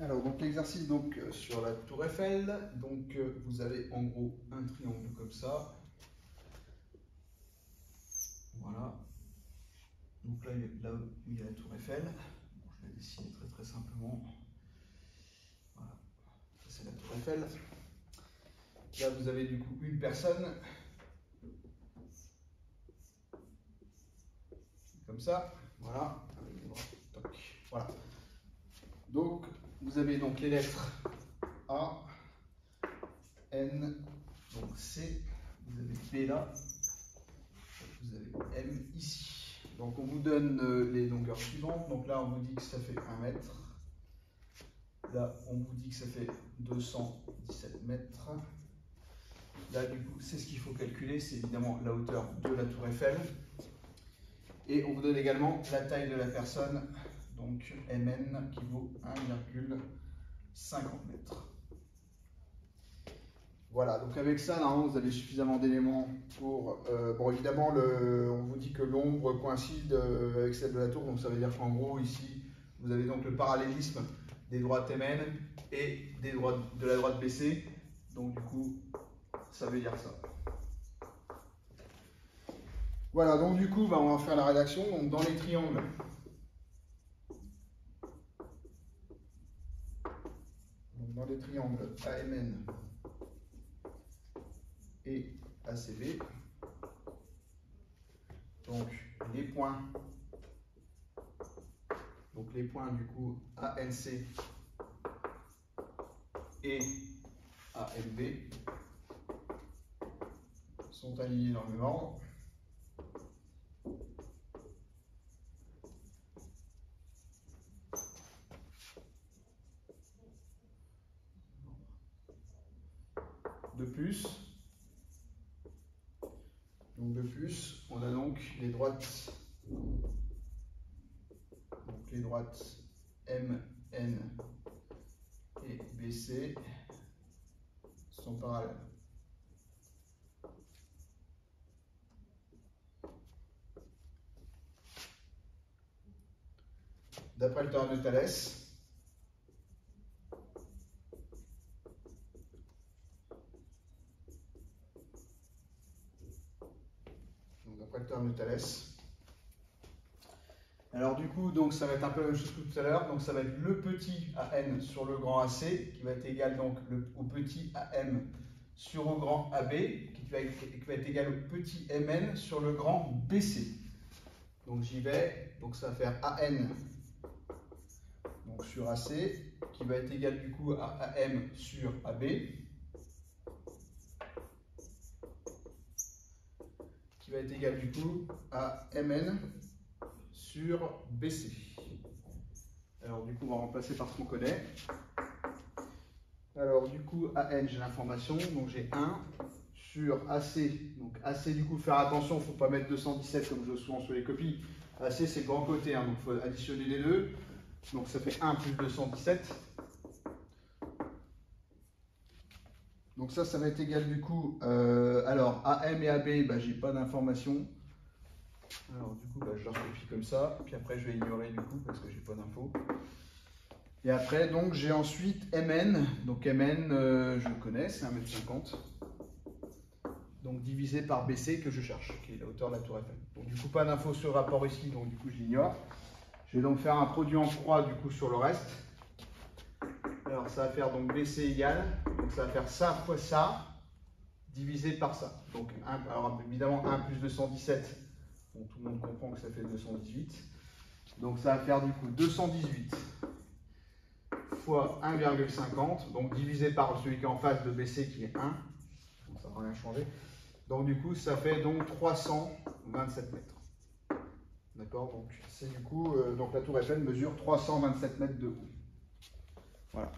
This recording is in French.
Alors, donc l'exercice sur la tour Eiffel, donc vous avez en gros un triangle comme ça. Voilà. Donc là où il y a la tour Eiffel, bon, je vais dessiner très simplement. Voilà, ça c'est la tour Eiffel. Là vous avez du coup une personne, comme ça, voilà, avec les bras, toc, voilà. Donc vous avez donc les lettres A, N, donc C, vous avez B là, vous avez M ici. Donc on vous donne les longueurs suivantes. Donc là on vous dit que ça fait 1 mètre. Là on vous dit que ça fait 217 mètres. Là du coup c'est ce qu'il faut calculer, c'est évidemment la hauteur de la tour Eiffel. Et on vous donne également la taille de la personne, donc Mn qui vaut 1,50 mètres. Voilà, donc avec ça, normalement, vous avez suffisamment d'éléments pour... bon, évidemment, on vous dit que l'ombre coïncide avec celle de la tour, donc ça veut dire qu'en gros, ici, vous avez donc le parallélisme des droites Mn et de la droite BC. Donc du coup, ça veut dire ça. Voilà, donc du coup, on va faire la rédaction. Donc dans les triangles, AMN et ACB, donc les points du coup ANC et AMB sont alignés dans le même ordre. De plus, on a donc les droites MN et BC sont parallèles. D'après le théorème de Thalès, alors du coup, donc ça va être un peu la même chose que tout à l'heure. Donc ça va être le petit AN sur le grand AC qui va être égal donc au petit AM sur au grand AB qui va être égal au petit MN sur le grand BC. Donc j'y vais. Donc ça va faire AN donc sur AC qui va être égal du coup à AM sur AB qui va être égal du coup à MN sur BC. Alors du coup on va remplacer par ce qu'on connaît. Alors du coup AN j'ai l'information, donc j'ai 1 sur AC. Donc AC du coup faire attention, il ne faut pas mettre 217 comme je souvent sur les copies. AC c'est le grand côté, hein, donc il faut additionner les deux. Donc ça fait 1 plus 217. Donc ça va être égal du coup, alors AM et AB, j'ai pas d'information. Alors du coup, je leur copie comme ça, puis après je vais ignorer du coup parce que j'ai pas d'infos. Et après, donc j'ai ensuite MN, donc MN, je le connais, c'est 1,50 m. Donc divisé par BC que je cherche, qui est la hauteur de la tour Eiffel. Donc du coup, pas d'infos sur le rapport ici, donc du coup je l'ignore. Je vais donc faire un produit en croix du coup sur le reste. Alors ça va faire donc BC égale, donc ça va faire ça fois ça, divisé par ça. Donc alors évidemment 1 plus 217, bon, tout le monde comprend que ça fait 218. Donc ça va faire du coup 218 fois 1,50, donc divisé par celui qui est en face de BC qui est 1. Donc ça ne va rien changer. Donc du coup ça fait donc 327 mètres. D'accord, donc c'est du coup, donc la tour Eiffel mesure 327 mètres de haut. Voilà.